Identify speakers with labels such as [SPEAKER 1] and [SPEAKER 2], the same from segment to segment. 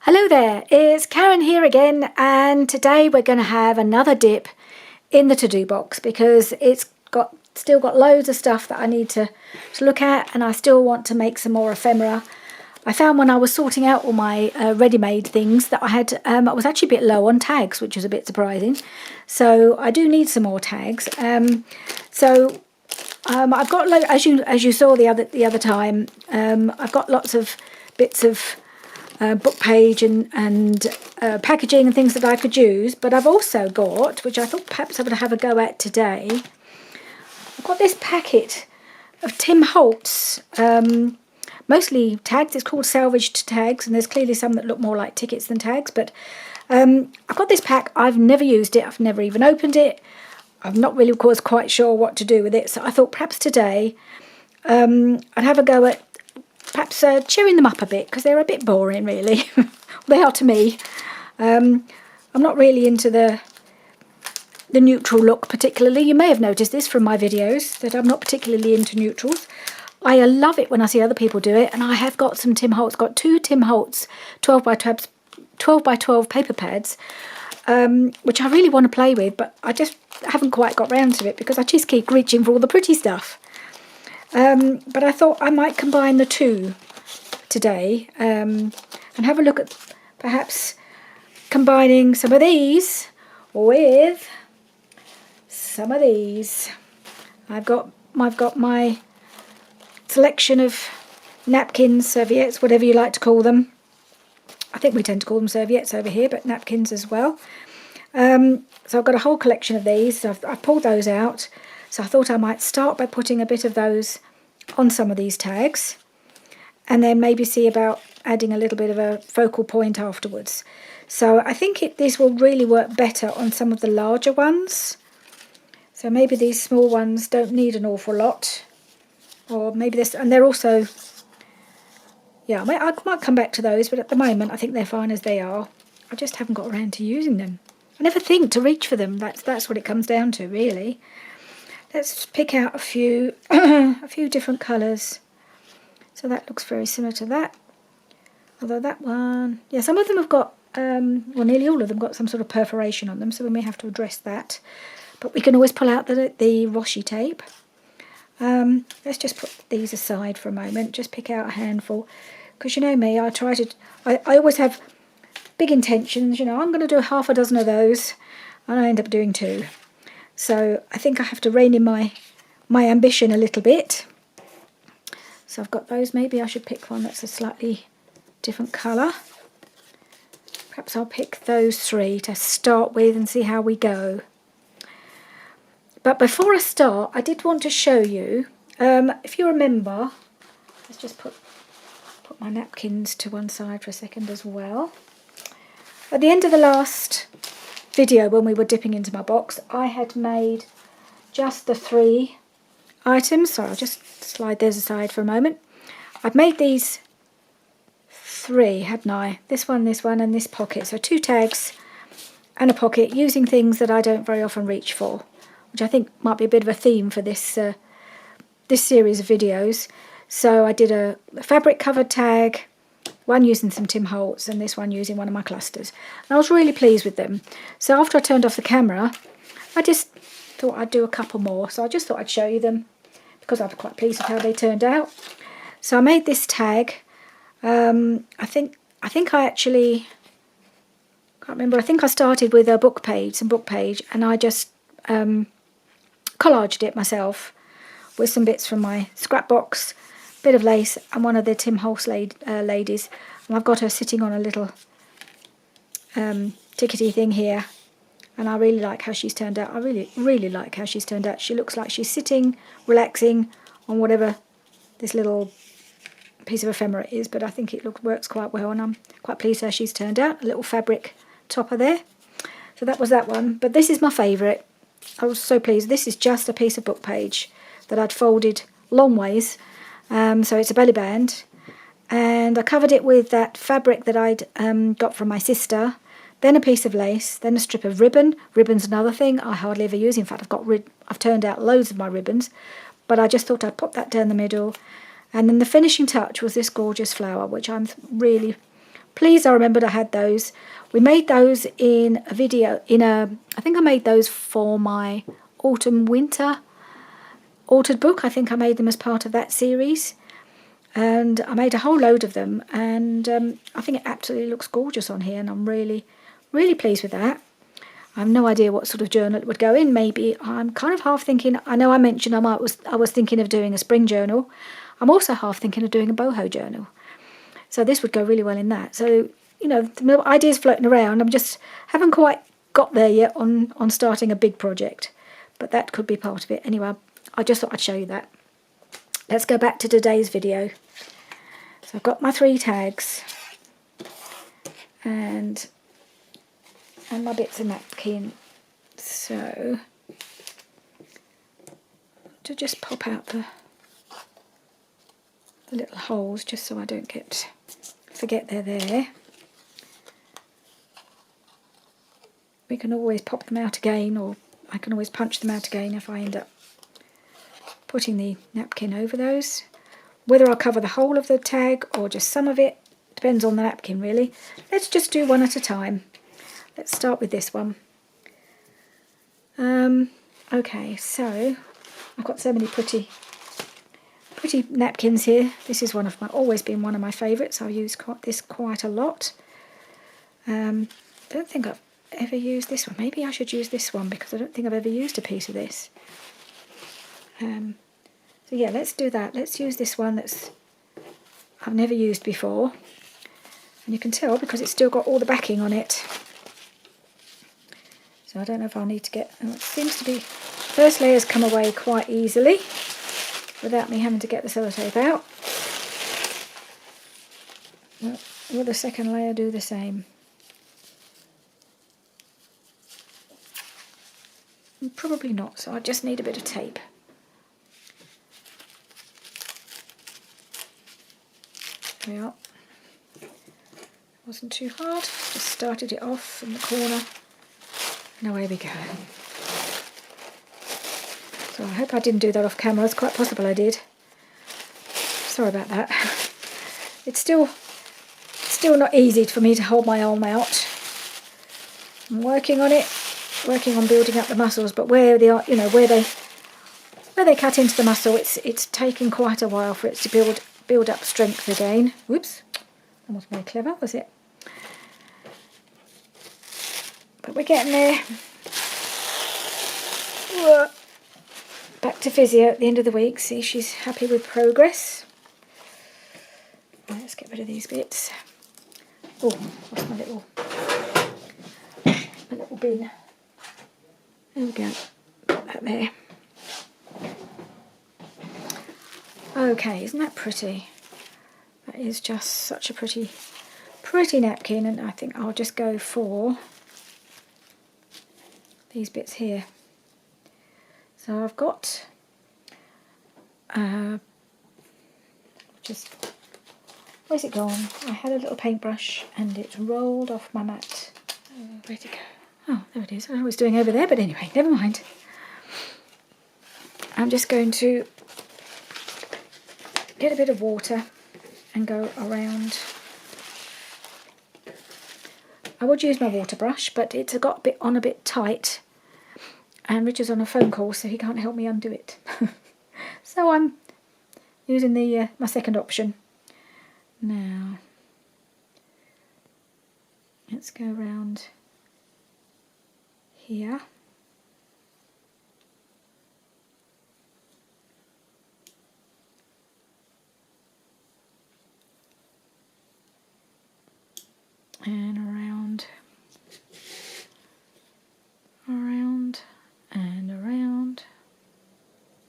[SPEAKER 1] Hello there, it's Karen here again, and today we're going to have another dip in the to-do box because it's still got loads of stuff that I need to look at, and I still want to make some more ephemera. I found when I was sorting out all my ready-made things that I was actually a bit low on tags, which was a bit surprising. So I do need some more tags. I've got, as you saw the other time, I've got lots of bits of book page and packaging and things that I could use, but I've also got, which I thought perhaps I would have a go at today, I've got this packet of Tim Holtz, mostly tags. It's called salvaged tags, and there's clearly some that look more like tickets than tags, but I've got this pack. I've never used it, I've never even opened it, I'm not really, of course, quite sure what to do with it, so I thought perhaps today I'd have a go at perhaps cheering them up a bit, because they're a bit boring, really. They are to me. I'm not really into the neutral look particularly. You may have noticed this from my videos, that I'm not particularly into neutrals. I love it when I see other people do it, and I have got some Tim Holtz, got two Tim Holtz 12 by 12 paper pads, which I really want to play with, but I just haven't quite got round to it because I just keep reaching for all the pretty stuff. But I thought I might combine the two today and have a look at perhaps combining some of these with some of these. I've got my selection of napkins, serviettes, whatever you like to call them. I think we tend to call them serviettes over here, but napkins as well. So I've got a whole collection of these. So I've pulled those out. So I thought I might start by putting a bit of those on some of these tags, and then maybe see about adding a little bit of a focal point afterwards. So I think this will really work better on some of the larger ones. So maybe these small ones don't need an awful lot, or maybe this, and they're also, yeah, I might come back to those, but at the moment I think they're fine as they are. I just haven't got around to using them. I never think to reach for them. That's what it comes down to, really. Let's pick out a few a few different colours. So that looks very similar to that. Although that one, yeah, some of them have got, well, nearly all of them got some sort of perforation on them, so we may have to address that. But we can always pull out the washi tape. Let's just put these aside for a moment, just pick out a handful. Because you know me, I always have big intentions, you know, I'm going to do half a dozen of those, and I end up doing 2. So I think I have to rein in my ambition a little bit. So I've got those. Maybe I should pick one that's a slightly different colour. Perhaps I'll pick those 3 to start with and see how we go. But before I start, I did want to show you, if you remember, let's just put my napkins to one side for a second as well. At the end of the last video, when we were dipping into my box, I had made just the 3 items. So I'll just slide those aside for a moment. I've made these 3, hadn't I? This one, and this pocket. So 2 tags and a pocket, using things that I don't very often reach for, which I think might be a bit of a theme for this this series of videos. So I did a fabric covered tag, one using some Tim Holtz, and this one using one of my clusters. And I was really pleased with them. So after I turned off the camera, I just thought I'd do a couple more. So I just thought I'd show you them, because I was quite pleased with how they turned out. So I made this tag. I think I actually, can't remember, I think I started with a book page, and I just collaged it myself with some bits from my scrap box, bit of lace, and one of the Tim Holtz ladies. And I've got her sitting on a little tickety thing here, and I really like how she's turned out. I really like how she's turned out. She looks like she's sitting, relaxing on whatever this little piece of ephemera is, but I think it works quite well, and I'm quite pleased how she's turned out. A little fabric topper there. So that was that one, but this is my favourite. I was so pleased. This is just a piece of book page that I'd folded long ways. So it's a belly band, and I covered it with that fabric that I'd got from my sister, then a piece of lace, then a strip of ribbon. Ribbon's another thing I hardly ever use. In fact, I've turned out loads of my ribbons, but I just thought I'd pop that down the middle. And then the finishing touch was this gorgeous flower, which I'm really Please, I remembered I had those. We made those in a video, I think I made those for my autumn winter altered book. I think I made them as part of that series. And I made a whole load of them, and I think it absolutely looks gorgeous on here, and I'm really, really pleased with that. I have no idea what sort of journal it would go in. Maybe I'm kind of half thinking, I know I mentioned I was thinking of doing a spring journal. I'm also half thinking of doing a boho journal. So this would go really well in that. So, you know, the ideas floating around. I'm just haven't quite got there yet on starting a big project, but that could be part of it. Anyway, I just thought I'd show you that. Let's go back to today's video. So I've got my 3 tags and my bits of napkin. So to just pop out the little holes, just so I don't forget they're there. We can always pop them out again, or I can always punch them out again if I end up putting the napkin over those. Whether I'll cover the whole of the tag or just some of it depends on the napkin, really. Let's just do one at a time. Let's start with this one. Okay, so I've got so many pretty napkins here. This is always been one of my favourites. I've used this quite a lot. Don't think I've ever used this one. Maybe I should use this one because I don't think I've ever used a piece of this. So yeah, let's do that. Let's use this one I've never used before. And you can tell because it's still got all the backing on it. So I don't know if I'll need to get... it seems to be... First layers come away quite easily without me having to get the sellotape out. Will the second layer do the same? Probably not, so I just need a bit of tape. There we are. Wasn't too hard, just started it off in the corner and away we go. So I hope I didn't do that off camera. It's quite possible I did. Sorry about that. It's still not easy for me to hold my arm out. I'm working on it, working on building up the muscles, but where they are, you know, where they cut into the muscle, it's taken quite a while for it to build up strength again. Whoops, that wasn't very clever, was it? But we're getting there. Back to physio at the end of the week. See, she's happy with progress. Right, let's get rid of these bits. Oh, what's my little bin? There we go. Put that there. Okay, isn't that pretty? That is just such a pretty napkin, and I think I'll just go for these bits here. So I've got where's it gone? I had a little paintbrush and it's rolled off my mat. Where'd it go? Oh, there it is. I don't know what it's doing over there, but anyway, never mind. I'm just going to get a bit of water and go around. I would use my water brush, but it's got a bit tight, and Richard's on a phone call, so he can't help me undo it. So I'm using my second option. Now, let's go around here. And around and around.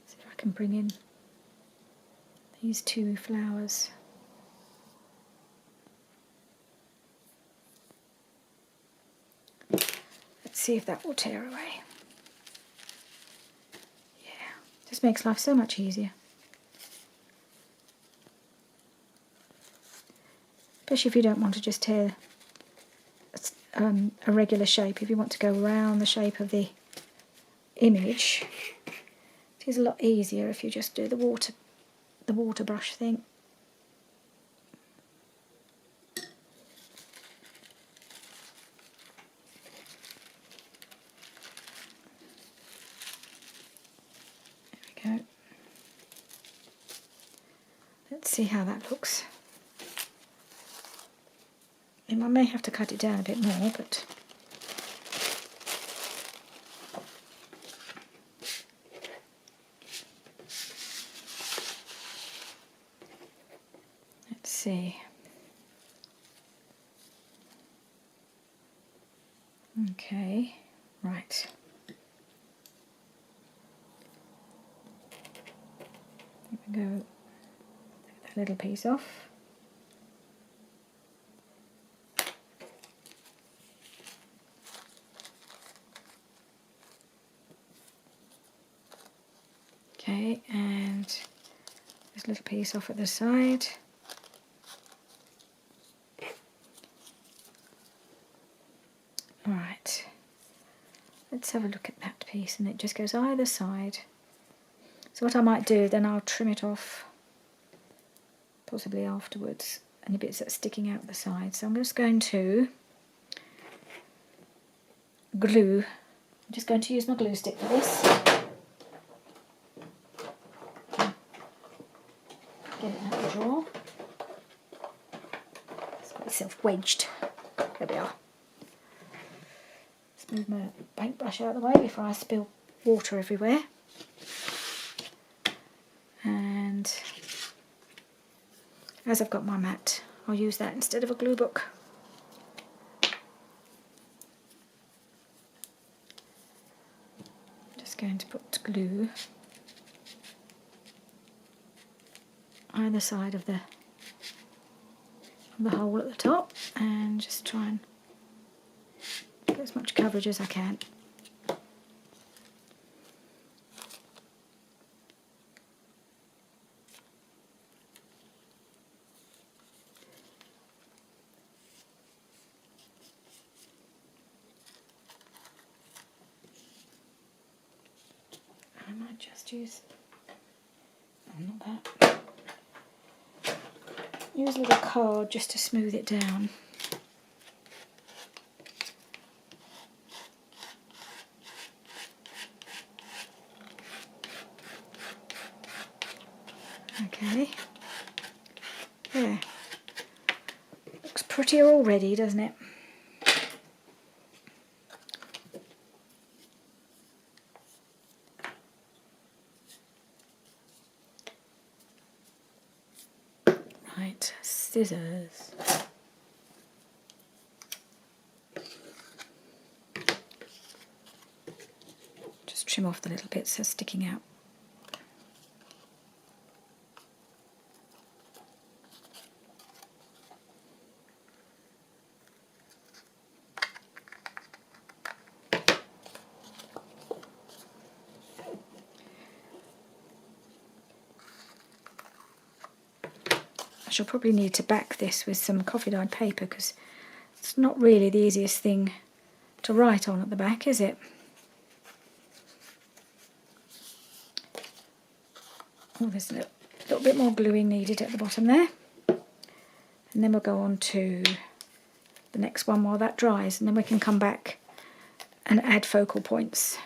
[SPEAKER 1] See if I can bring in these 2 flowers. Let's see if that will tear away. Yeah, just makes life so much easier. Especially if you don't want to just tear a regular shape. If you want to go around the shape of the image, it is a lot easier if you just do the water brush thing. see how that looks. I may have to cut it down a bit more, but let's see. Okay, right. There we go. Take that little piece off. Okay, and this little piece off at the side. Right, let's have a look at that piece, and it just goes either side. So what I might do, then I'll trim it off, possibly afterwards, any bits that are sticking out the side. So I'm just going to glue. I'm just going to use my glue stick for this. Get it out of the drawer. It's got itself wedged. There we are. Move my paintbrush out of the way before I spill water everywhere. And as I've got my mat, I'll use that instead of a glue book. Just going to put glue either side of the hole at the top, and just try and get as much coverage as I can. I might just use, not that, use a little card just to smooth it down. Okay, there, looks prettier already, doesn't it? Right, scissors. Just trim off the little bits that's sticking out. I shall probably need to back this with some coffee dyed paper, because it's not really the easiest thing to write on at the back, is it? Oh, there's a little bit more gluing needed at the bottom there. And then we'll go on to the next one while that dries, and then we can come back and add focal points.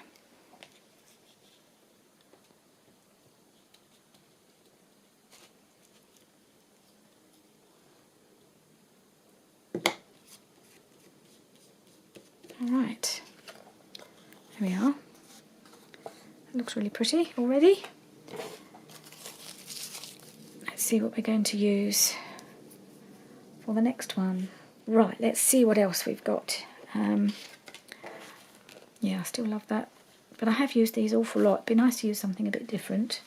[SPEAKER 1] Alright, there we are. It looks really pretty already. Let's see what we're going to use for the next one. Right, let's see what else we've got. Yeah, I still love that. But I have used these awful lot. It'd be nice to use something a bit different.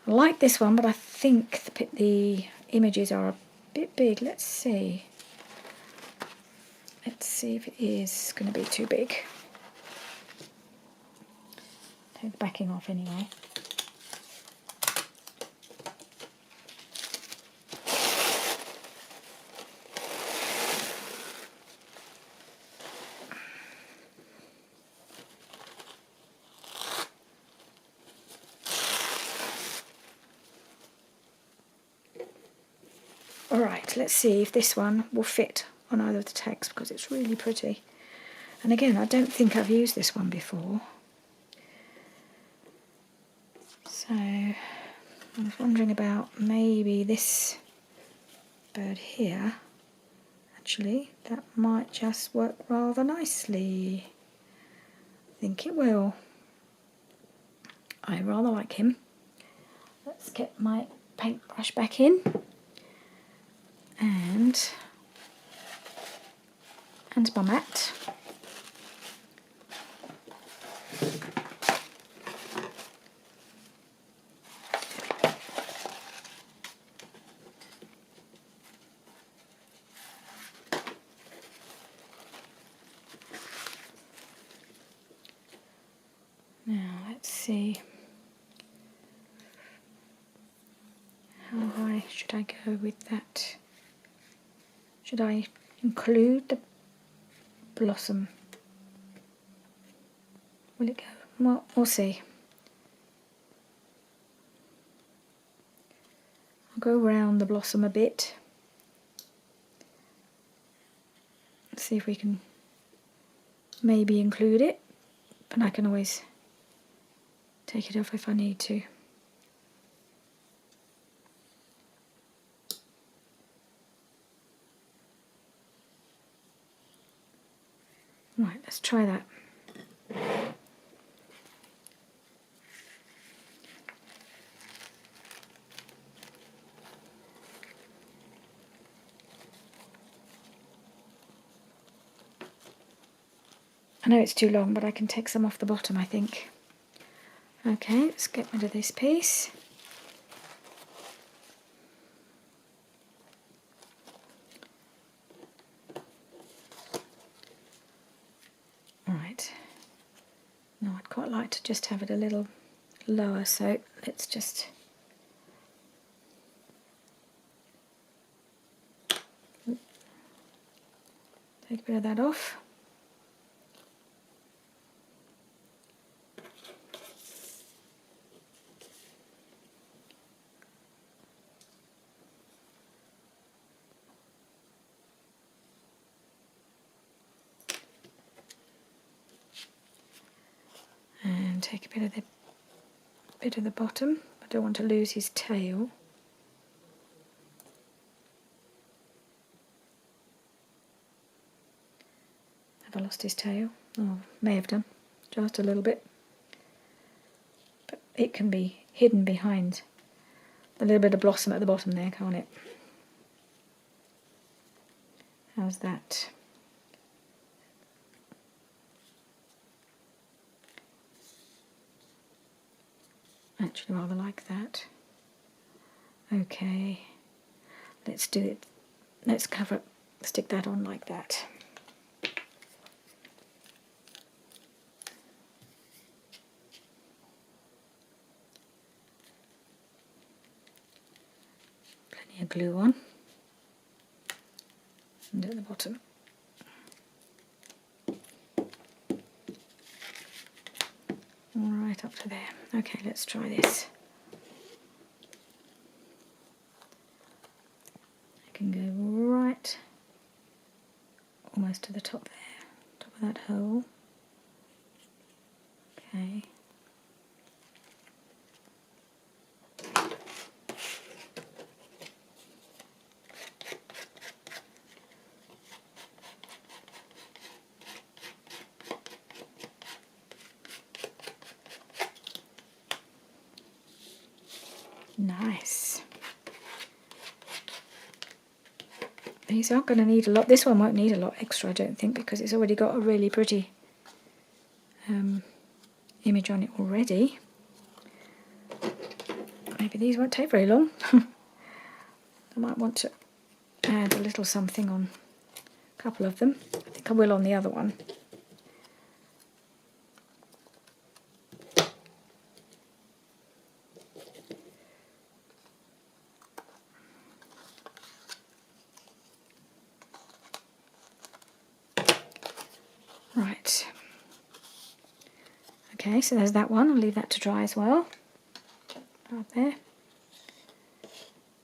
[SPEAKER 1] I like this one, but I think the images are a bit big. Let's see. Let's see if it is going to be too big. Take the backing off anyway. Alright, let's see if this one will fit on either of the tags, because it's really pretty. And again, I don't think I've used this one before. So I was wondering about maybe this bird here. Actually, that might just work rather nicely. I think it will. I rather like him. Let's get my paintbrush back in and my mat. Now let's see. How high should I go with that? Should I include the blossom? Will it go? Well, we'll see. I'll go round the blossom a bit. Let's see if we can maybe include it, but I can always take it off if I need to. Right, let's try that. I know it's too long, but I can take some off the bottom, I think. Okay, let's get rid of this piece. Right. Now I'd quite like to just have it a little lower, so let's just take a bit of that off. And take a bit of the bottom. I don't want to lose his tail. Have I lost his tail? Oh, may have done, just a little bit. But it can be hidden behind the little bit of blossom at the bottom there, can't it? How's that? Actually rather like that. Okay, let's do it. Let's stick that on like that. Plenty of glue on. And at the bottom. Right up to there. Okay, let's try this. I can go right almost to the top there, top of that hole. Okay. Nice. These aren't going to need a lot. This one won't need a lot extra, I don't think, because it's already got a really pretty image on it already. Maybe these won't take very long. I might want to add a little something on a couple of them. I think I will on the other one. Right. Okay, so there's that one. I'll leave that to dry as well. Right there.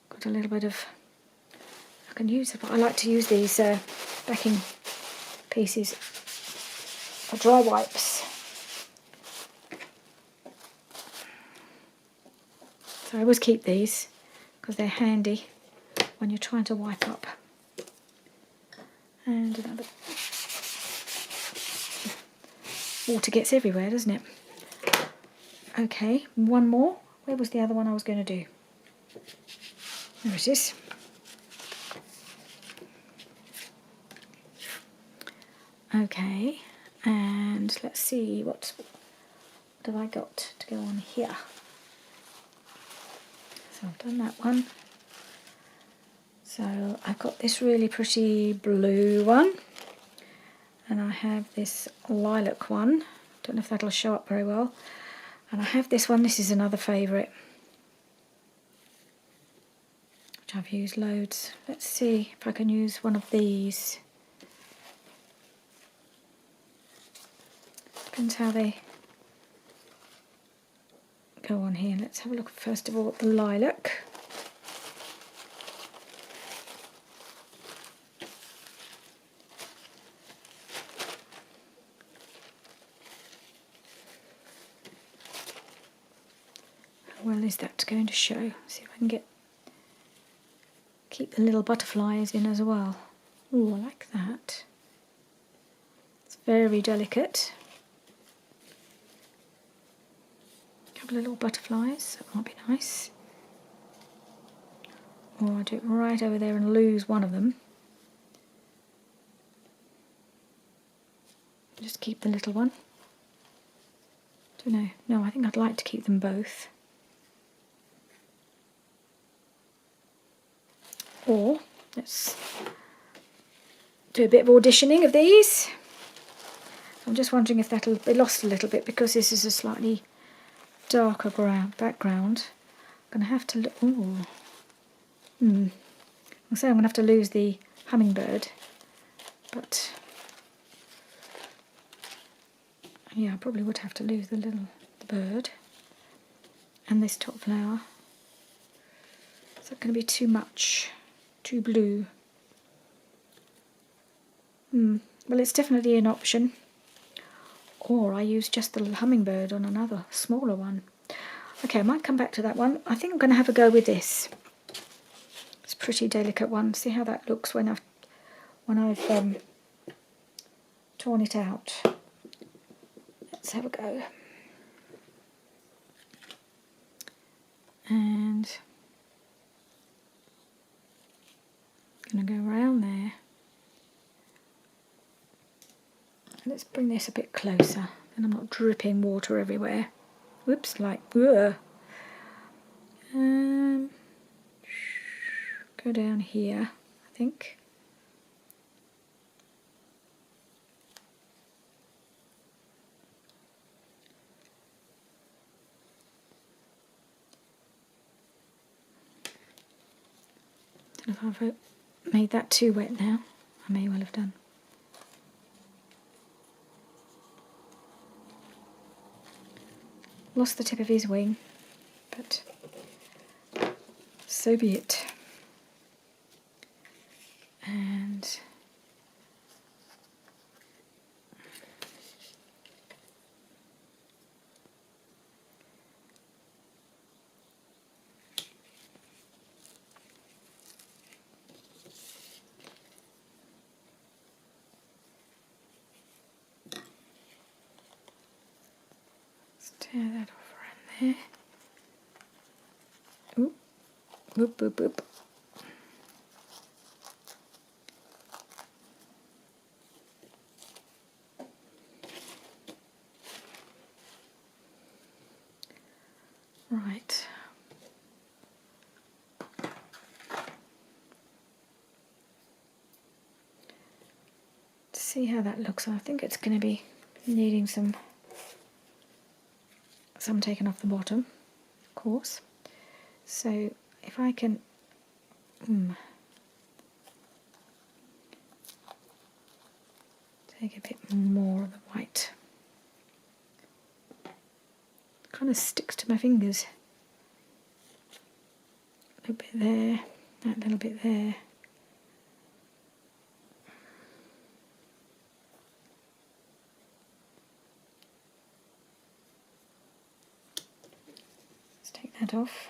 [SPEAKER 1] Got a little bit of... I can use it, but I like to use these backing pieces for dry wipes. So I always keep these because they're handy when you're trying to wipe up. And another. Water gets everywhere, doesn't it? Okay, one more. Where was the other one I was going to do? There it is. Okay, and let's see what have I got to go on here. So I've done that one. So I've got this really pretty blue one, and I have this lilac one. Don't know if that'll show up very well. And I have this one. This is another favourite, which I've used loads. Let's see if I can use one of these. Depends how they go on here. Let's have a look first of all at the lilac. How well is that going to show? See if I can keep the little butterflies in as well. Oh, I like that. It's very delicate. A couple of little butterflies, that might be nice. Or I'll do it right over there and lose one of them. Just keep the little one. Don't know. No, I think I'd like to keep them both. Or let's do a bit of auditioning of these. I'm just wondering if that'll be lost a little bit because this is a slightly darker background. I'm going to have to look. Ooh. I'll say I'm going to have to lose the hummingbird, but yeah, I probably would have to lose the bird and this top flower. Is that going to be too much? Too blue? Well, it's definitely an option. Or I use just the hummingbird on another smaller one. Okay, I might come back to that one. I think I'm going to have a go with this. It's a pretty delicate one. See how that looks when I've torn it out. Let's have a go. And I'm going to go around there. Let's bring this a bit closer, and I'm not dripping water everywhere. Whoops, like, ugh. Go down here, I think. Don't know if I've made that too wet now. I may well have done. Lost the tip of his wing, but so be it. And tear that off around there. Oop, oop, oop, oop. Right. To see how that looks, I think it's going to be needing some taken off the bottom, of course. So if I can take a bit more of the white. Kind of sticks to my fingers. A little bit there, that little bit there. Let's take that off.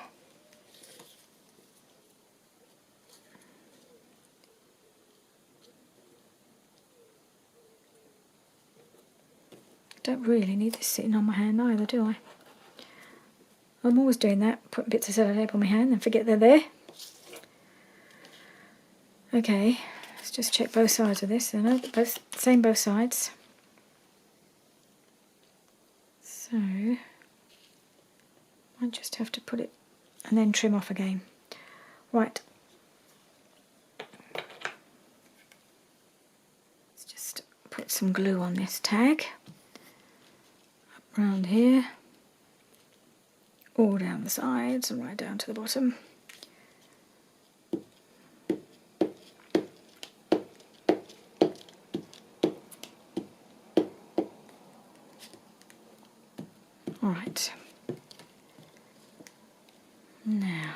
[SPEAKER 1] don't really need this sitting on my hand either, do I? I'm always doing that, putting bits of sellotape on my hand and forget they're there. Okay, let's just check both sides of this. I know both sides. So I just have to put it and then trim off again. Right. Let's just put some glue on this tag. Up round here. All down the sides and right down to the bottom. All right. Now.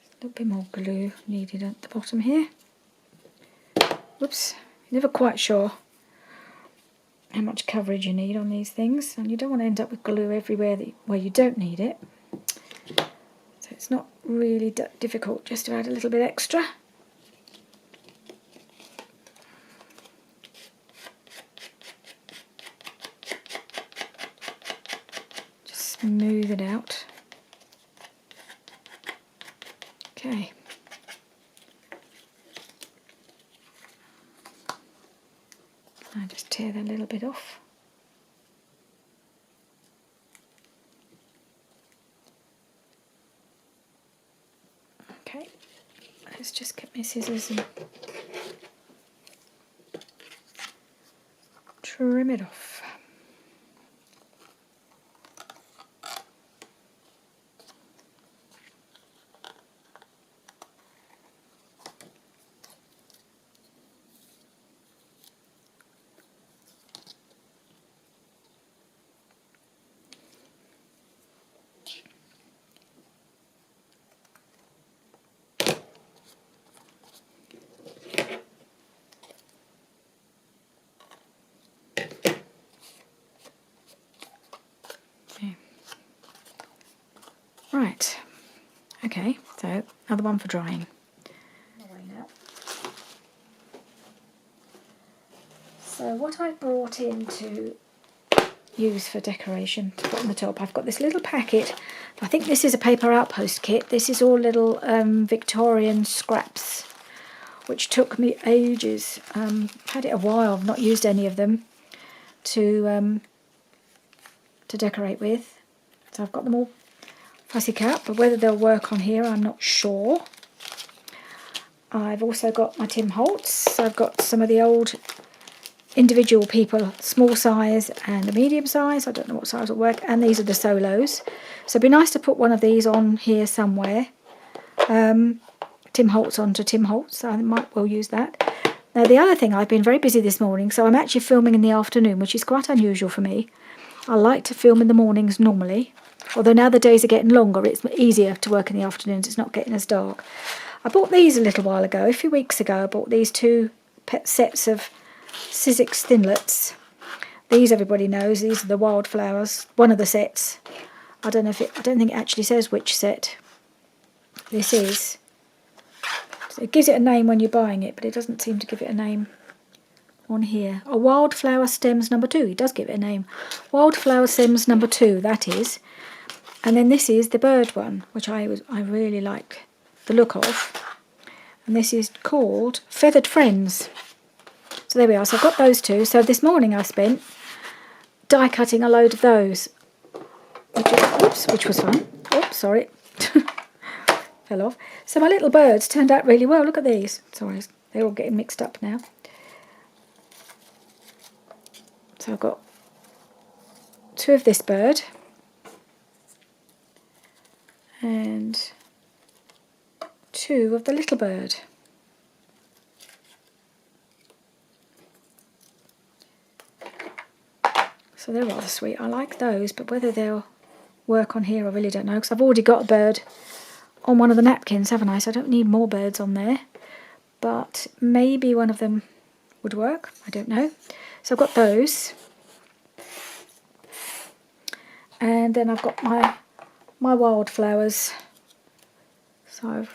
[SPEAKER 1] A little bit more glue needed at the bottom here. Whoops, never quite sure how much coverage you need on these things, and you don't want to end up with glue everywhere where you don't need it. So it's not really difficult just to add a little bit extra. Just smooth it out. Okay. I just tear that little bit off. Okay, let's just get my scissors and trim it off. Right, okay, so another one for drying. So what I brought in to use for decoration to put on the top, I've got this little packet. I think this is a paper outpost kit. This is all little Victorian scraps, which took me ages. Had it a while, I've not used any of them to decorate with. So I've got them all fussy cut, but whether they'll work on here I'm not sure. I've also got my Tim Holtz, so I've got some of the old individual people, small size and a medium size. I don't know what size will work, and these are the solos. So it'd be nice to put one of these on here somewhere. Tim Holtz onto Tim Holtz, so I might well use that. Now the other thing, I've been very busy this morning, so I'm actually filming in the afternoon, which is quite unusual for me. I like to film in the mornings normally. Although now the days are getting longer, it's easier to work in the afternoons, it's not getting as dark. I bought these a little while ago, a few weeks ago. I bought these two sets of Sizzix thinlets. These everybody knows, these are the wildflowers, one of the sets. I don't think it actually says which set this is. So it gives it a name when you're buying it, but it doesn't seem to give it a name on here. Oh, Wildflower Stems number 2, it does give it a name. Wildflower Stems number 2, that is. And then this is the bird one, which I really like the look of. And this is called Feathered Friends. So there we are. So I've got those two. So this morning I spent die cutting a load of those, which was fun. Oops, sorry. Fell off. So my little birds turned out really well. Look at these. Sorry, they're all getting mixed up now. So I've got 2 of this bird. And 2 of the little bird. So they're rather sweet. I like those, but whether they'll work on here I really don't know, because I've already got a bird on one of the napkins, haven't I? So I don't need more birds on there. But maybe one of them would work. I don't know. So I've got those. And then I've got my wildflowers. So,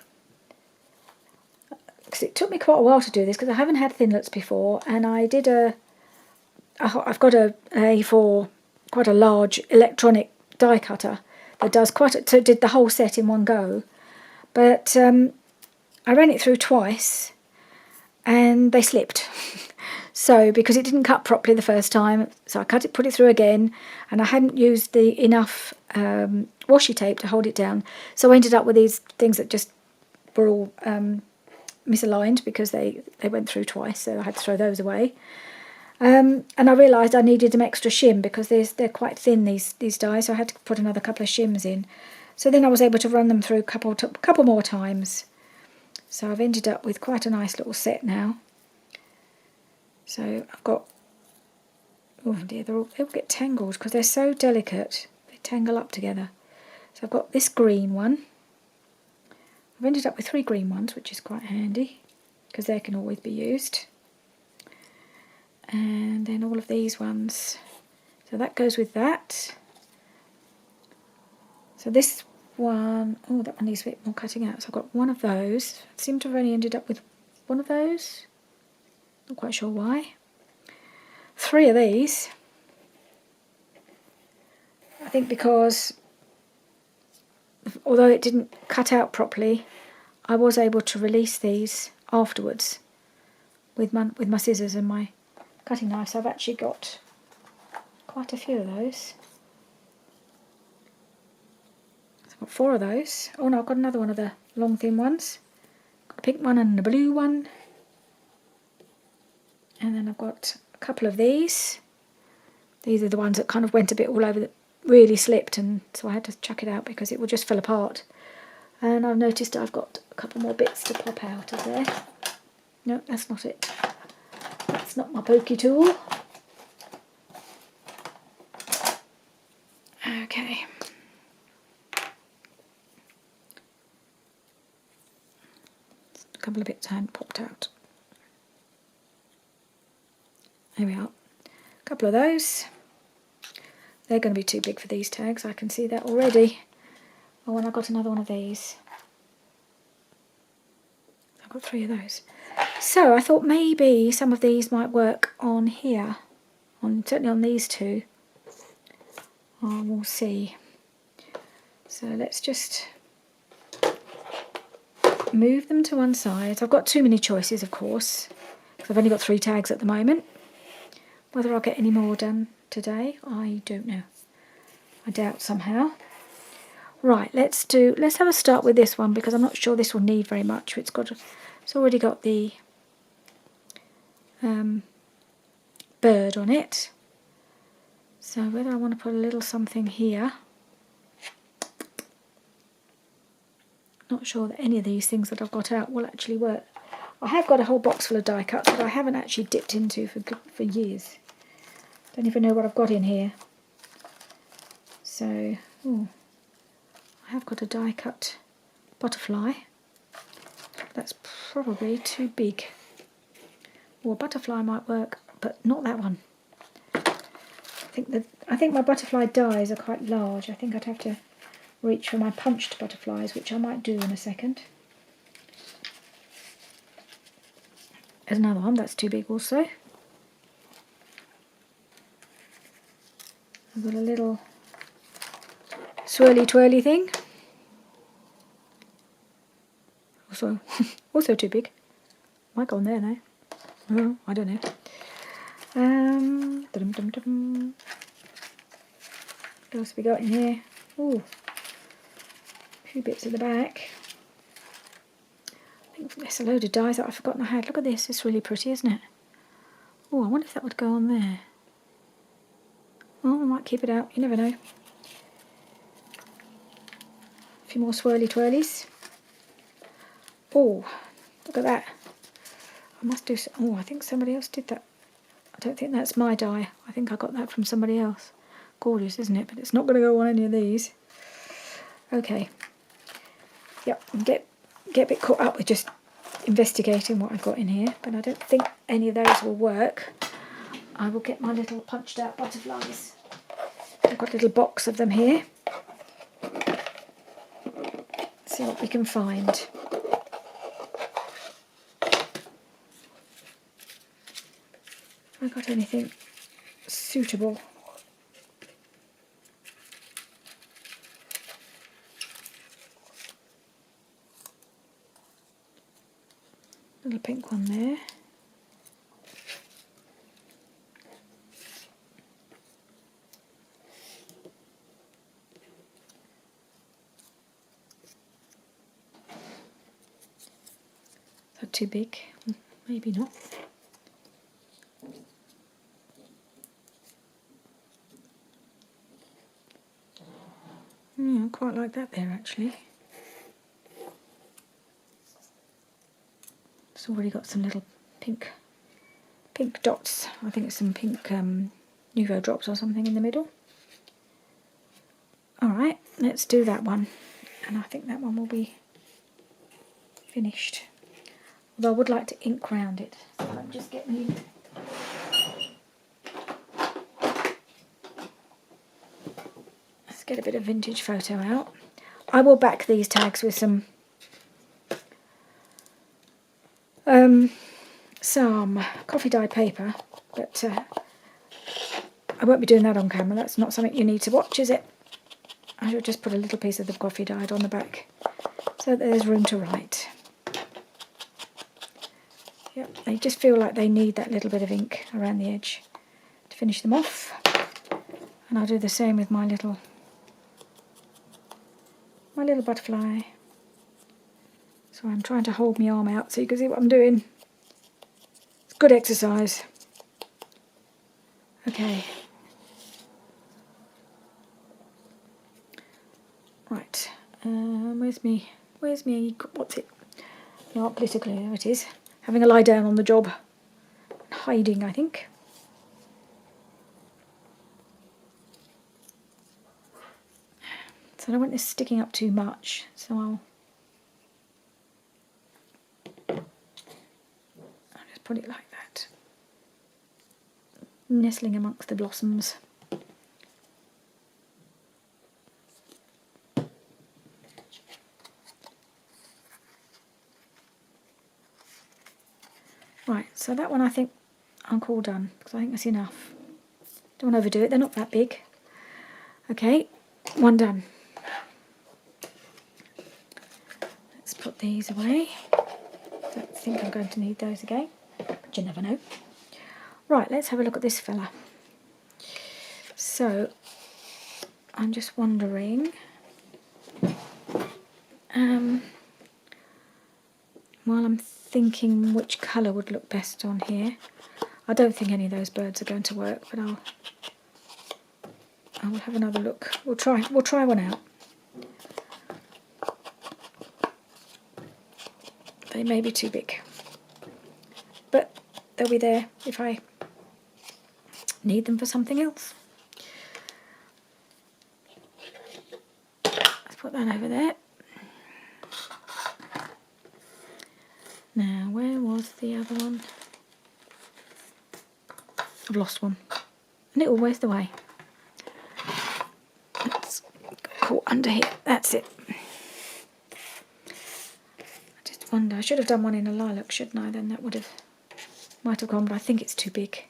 [SPEAKER 1] because it took me quite a while to do this, because I haven't had thinlets before, and I did I've got quite a large electronic die cutter that does so did the whole set in one go. But I ran it through twice, and they slipped. So, because it didn't cut properly the first time, so I put it through again, and I hadn't used enough washi tape to hold it down. So I ended up with these things that just were all misaligned because they went through twice, so I had to throw those away. And I realised I needed some extra shim because they're quite thin, these dies, so I had to put another couple of shims in. So then I was able to run them through a couple more times. So I've ended up with quite a nice little set now. So I've got, oh dear, they'll get tangled because they're so delicate. They tangle up together. So I've got this green one. I've ended up with 3 green ones, which is quite handy because they can always be used. And then all of these ones. So that goes with that. So this one, oh, that one needs a bit more cutting out. So I've got one of those. I seem to have only ended up with one of those. Not quite sure why. 3 of these. I think because, although it didn't cut out properly, I was able to release these afterwards with my scissors and my cutting knife. So I've actually got quite a few of those. So I've got 4 of those. Oh no, I've got another one of the long thin ones. Got a pink one and a blue one. And then I've got a couple of these. These are the ones that kind of went a bit all over, that really slipped, and so I had to chuck it out because it would just fell apart. And I've noticed I've got a couple more bits to pop out of there. No, that's not it. That's not my pokey tool. Okay. A couple of bits hadn't popped out. There we are. A couple of those. They're going to be too big for these tags. I can see that already. Oh, and I've got another one of these. I've got 3 of those. So I thought maybe some of these might work on here. Certainly on these 2. We'll see. So let's just move them to one side. I've got too many choices, of course, because I've only got 3 tags at the moment. Whether I'll get any more done today, I don't know. I doubt somehow. Right, let's have a start with this one because I'm not sure this will need very much. It's already got the bird on it. So whether I want to put a little something here. Not sure that any of these things that I've got out will actually work. I have got a whole box full of die cuts that I haven't actually dipped into for years. Don't even know what I've got in here. So, I have got a die cut butterfly. That's probably too big. Or a butterfly might work, but not that one. I think my butterfly dies are quite large. I think I'd have to reach for my punched butterflies, which I might do in a second. There's another one that's too big also. I've got a little swirly twirly thing. Also too big. Might go on there though. Oh, I don't know. What else have we got in here? Ooh, a few bits at the back. I think there's a load of dies that I've forgotten I had. Look at this, it's really pretty, isn't it? Oh, I wonder if that would go on there. Oh, I might keep it out, you never know. A few more swirly twirlies. Oh, look at that. I must do some, oh, I think somebody else did that. I don't think that's my die. I think I got that from somebody else. Gorgeous, isn't it? But it's not going to go on any of these. Okay. Yep, get a bit caught up with just investigating what I've got in here, but I don't think any of those will work. I will get my little punched out butterflies. I've got a little box of them here. See what we can find. Have I got anything suitable? Little pink one there. Is that too big? Maybe not. Yeah, I quite like that there actually. It's already got some little pink dots. I think it's some pink Nouveau drops or something in the middle. Alright, let's do that one. And I think that one will be finished. Although I would like to ink round it. So I'll just get me. Let's get a bit of vintage photo out. I will back these tags with some coffee dye paper, but I won't be doing that on camera. That's not something you need to watch, is it? I shall just put a little piece of the coffee dyed on the back so that there's room to write. Yep, they just feel like they need that little bit of ink around the edge to finish them off. And I'll do the same with my little butterfly. So I'm trying to hold my arm out so you can see what I'm doing. It's good exercise. Okay. Right. Where's me? What's it? The art glitter glue. There it is. Having a lie down on the job. Hiding, I think. So I don't want this sticking up too much. So I'll just put it like that. Nestling amongst the blossoms. Right, so that one I think I'll call done, because I think that's enough. Don't overdo it, they're not that big. Okay, one done. Let's put these away. Don't think I'm going to need those again, but you never know. Right, let's have a look at this fella. So, I'm just wondering, while I'm thinking which colour would look best on here. I don't think any of those birds are going to work, but I will have another look. We'll try one out. They may be too big, but they'll be there if I need them for something else. Let's put that over there. Now, where was the other one? I've lost one. And it always the way. It's caught under here. That's it. I just wonder, I should have done one in a lilac, shouldn't I? Then that might have gone, but I think it's too big.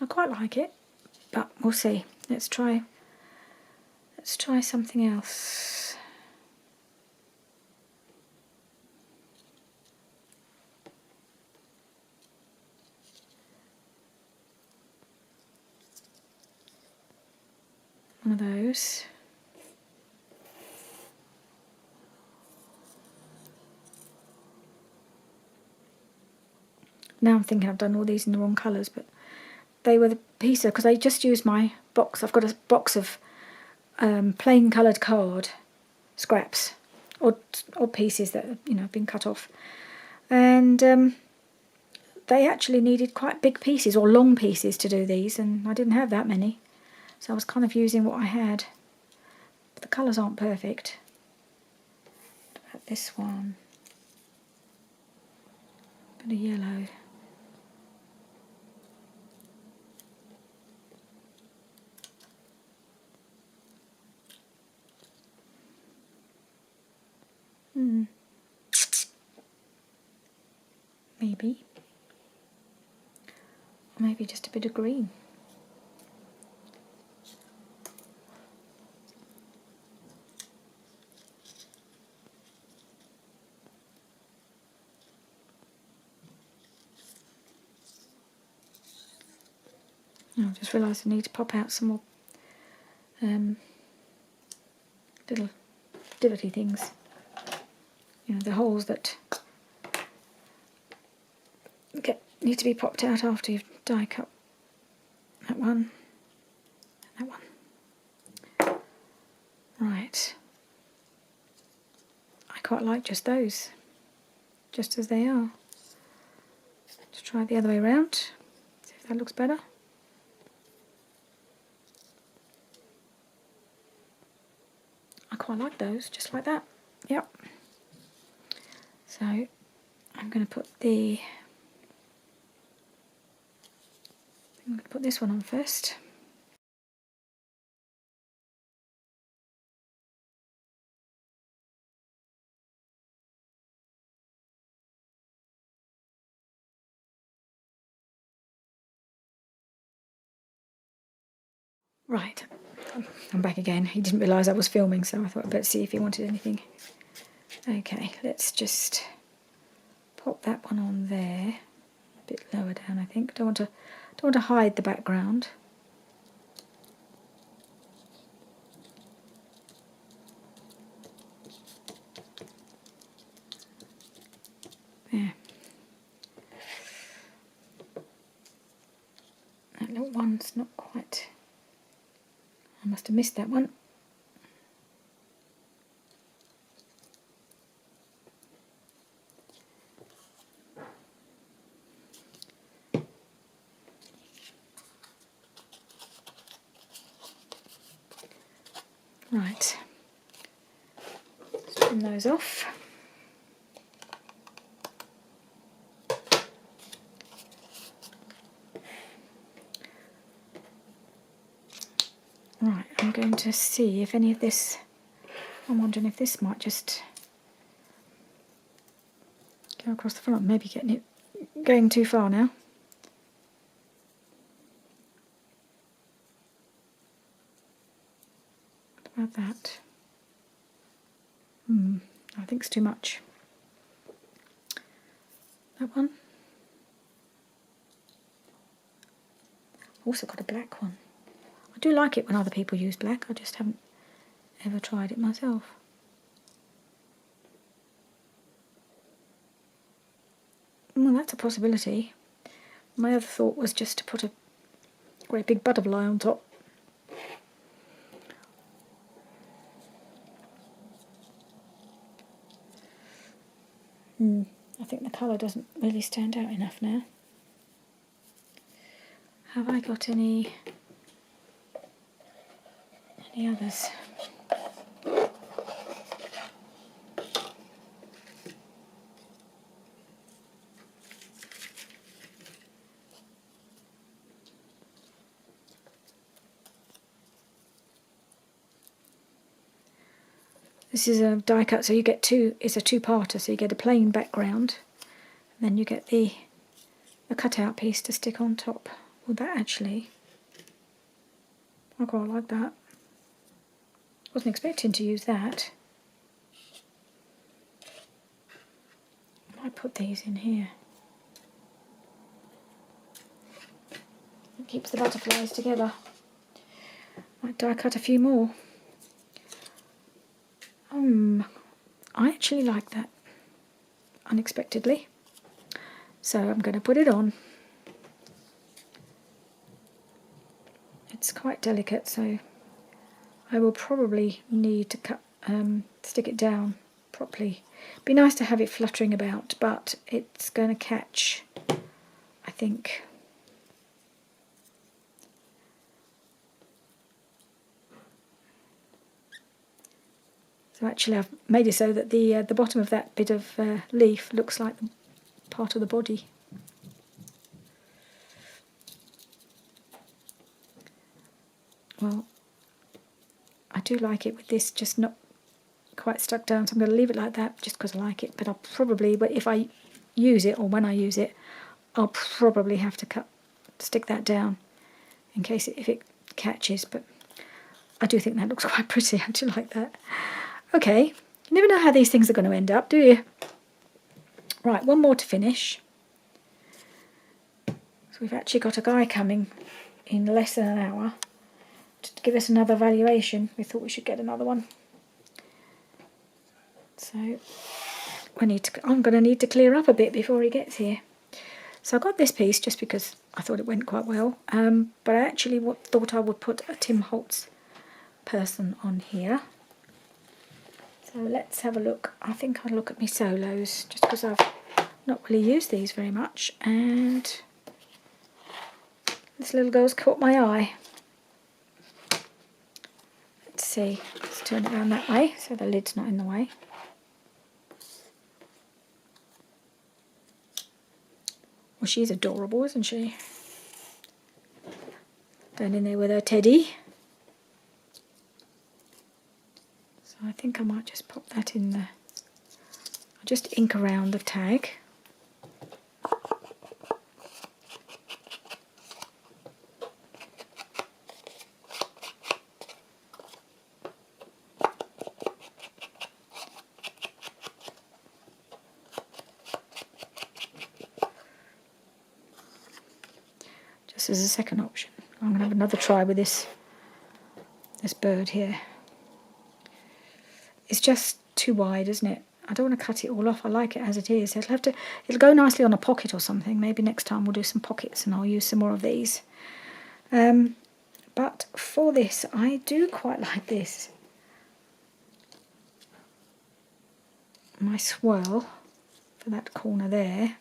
[SPEAKER 1] I quite like it, but we'll see. Let's try something else. One of those. Now I'm thinking I've done all these in the wrong colours, but they were the piece of, because I just used my box. I've got a box of plain coloured card scraps or pieces that have been cut off, and they actually needed quite big pieces or long pieces to do these, and I didn't have that many, so I was kind of using what I had. But the colours aren't perfect. What about this one? Bit of yellow. Maybe. Or maybe just a bit of green. I just realised I need to pop out some more little divoty things. The holes that need to be popped out after you've die cut that one and that one. Right. I quite like just those, just as they are. Let's try the other way around, see if that looks better. I quite like those, just like that. Yep. So I'm going to put this one on first. Right, I'm back again. He didn't realise I was filming, so I thought I'd better see if he wanted anything. Okay, let's just pop that one on there, a bit lower down. I think don't want to hide the background. There. That little one's not quite. I must have missed that one. Right, let's trim those off. Right, I'm going to see if any of this, I'm wondering if this might just go across the front, maybe going too far now. What about that? I think it's too much. That one. Also got a black one. I do like it when other people use black, I just haven't ever tried it myself. Well, that's a possibility. My other thought was just to put a great big butterfly on top. I think the colour doesn't really stand out enough now. Have I got any others? This is a die cut, so you get it's a two-parter, so you get a plain background, and then you get the cut-out piece to stick on top. Well, that actually, I quite like that. Wasn't expecting to use that. I might put these in here. It keeps the butterflies together. Might die cut a few more. I actually like that, unexpectedly. So I'm going to put it on. It's quite delicate, so I I will probably need to stick it down properly. Be nice to have it fluttering about, but it's going to catch, I think. So actually I've made it so that the bottom of that bit of leaf looks like part of the body. Well, I do like it with this just not quite stuck down, so I'm going to leave it like that just because I like it. But I'll probably, if I use it, or when I use it, I'll probably have to stick that down in case if it catches. But I do think that looks quite pretty. I do like that. Okay, you never know how these things are going to end up, do you? Right, one more to finish. So we've actually got a guy coming in less than an hour to give us another valuation. We thought we should get another one. So I'm going to need to clear up a bit before he gets here. So I got this piece just because I thought it went quite well. But I actually thought I would put a Tim Holtz person on here. So let's have a look. I think I'll look at my solos just because I've not really used these very much. And this little girl's caught my eye. Let's see. Let's turn it around that way so the lid's not in the way. Well, she's adorable, isn't she? Down in there with her teddy. So I think I might just pop that in there. I'll just ink around the tag. Just as a second option. I'm going to have another try with this bird here. It's just too wide, isn't it? I don't want to cut it all off. I like it as it is. It'll go nicely on a pocket or something. Maybe next time we'll do some pockets and I'll use some more of these. But for this, I do quite like this. My swirl for that corner there.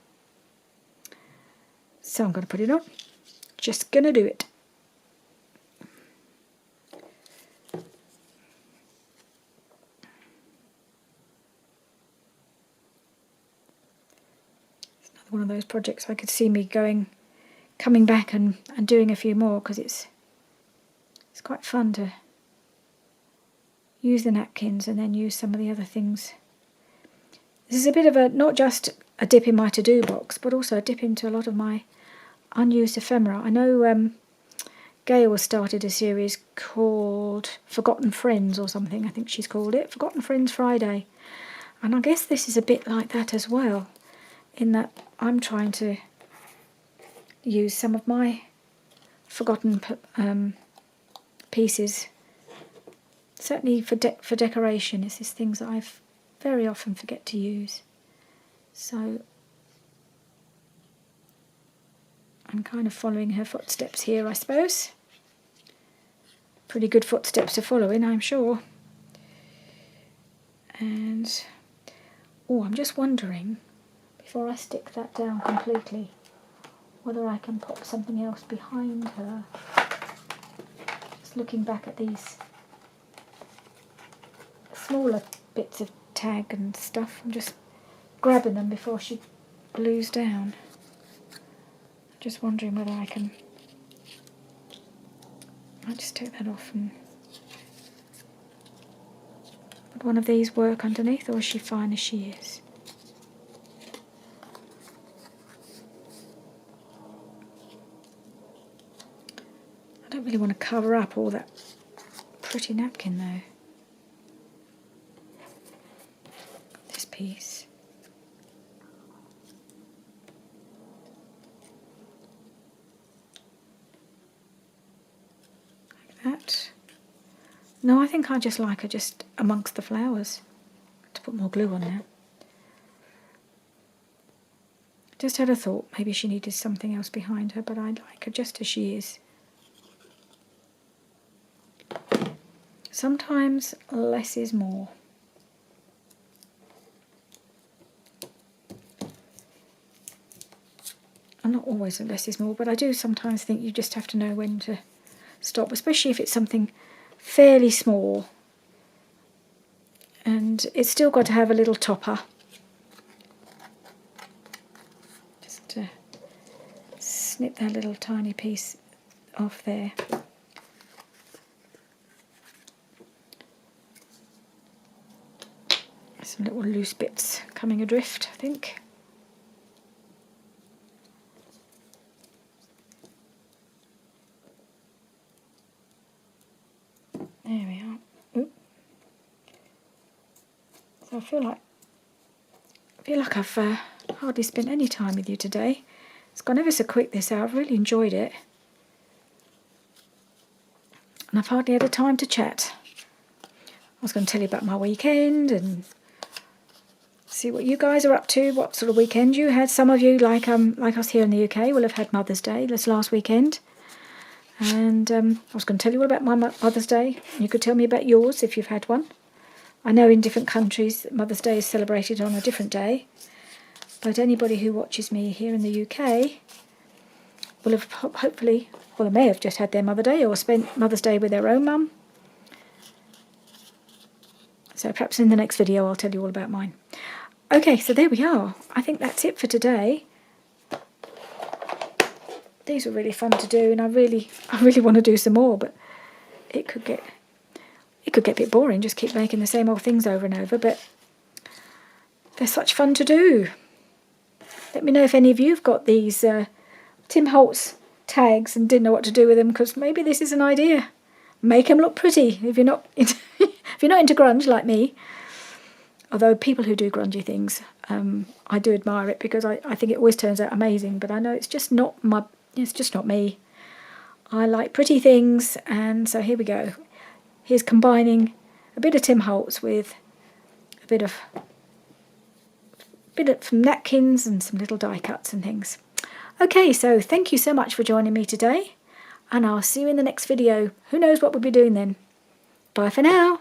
[SPEAKER 1] So I'm going to put it on. Just going to do it. It's another one of those projects I could see me coming back and doing a few more, because it's quite fun to use the napkins and then use some of the other things. This is a bit of not just a dip in my to-do box, but also a dip into a lot of my unused ephemera. I know Gail has started a series called Forgotten Friends or something, I think she's called it, Forgotten Friends Friday. And I guess this is a bit like that as well, in that I'm trying to use some of my forgotten pieces. Certainly for decoration, it's these things that I very often forget to use. So I'm kind of following her footsteps here, I suppose. Pretty good footsteps to follow in, I'm sure. And, I'm just wondering, before I stick that down completely, whether I can pop something else behind her. Just looking back at these smaller bits of tag and stuff, I'm just grabbing them before she glues down. Just wondering whether I can. I'll just take that off and would one of these work underneath, or is she fine as she is? I don't really want to cover up all that pretty napkin though. This piece. That. No, I think I just like her just amongst the flowers. To put more glue on there. Just had a thought, maybe she needed something else behind her, but I like her just as she is. Sometimes less is more. And not always less is more, but I do sometimes think you just have to know when to stop, especially if it's something fairly small. And it's still got to have a little topper. Just to snip that little tiny piece off there. Some little loose bits coming adrift, I think. There we are. Oop. So I feel like I've hardly spent any time with you today. It's gone ever so quick this hour. I've really enjoyed it. And I've hardly had a time to chat. I was going to tell you about my weekend and see what you guys are up to, what sort of weekend you had. Some of you, like us here in the UK, will have had Mother's Day this last weekend. And I was going to tell you all about my Mother's Day. You could tell me about yours if you've had one. I know in different countries Mother's Day is celebrated on a different day. But anybody who watches me here in the UK will have hopefully, well, they may have just had their Mother's Day or spent Mother's Day with their own mum. So perhaps in the next video I'll tell you all about mine. Okay, so there we are. I think that's it for today. These were really fun to do, and I really want to do some more, but it could get a bit boring, just keep making the same old things over and over, but they're such fun to do. Let me know if any of you have got these Tim Holtz tags and didn't know what to do with them, because maybe this is an idea. Make them look pretty if you're not into, if you're not into grunge like me. Although people who do grungy things, I do admire it, because I think it always turns out amazing. But I know it's just not me. I like pretty things, and so here we go. Here's combining a bit of Tim Holtz with a bit of napkins and some little die cuts and things. Okay, so thank you so much for joining me today, and I'll see you in the next video. Who knows what we'll be doing then. Bye for now.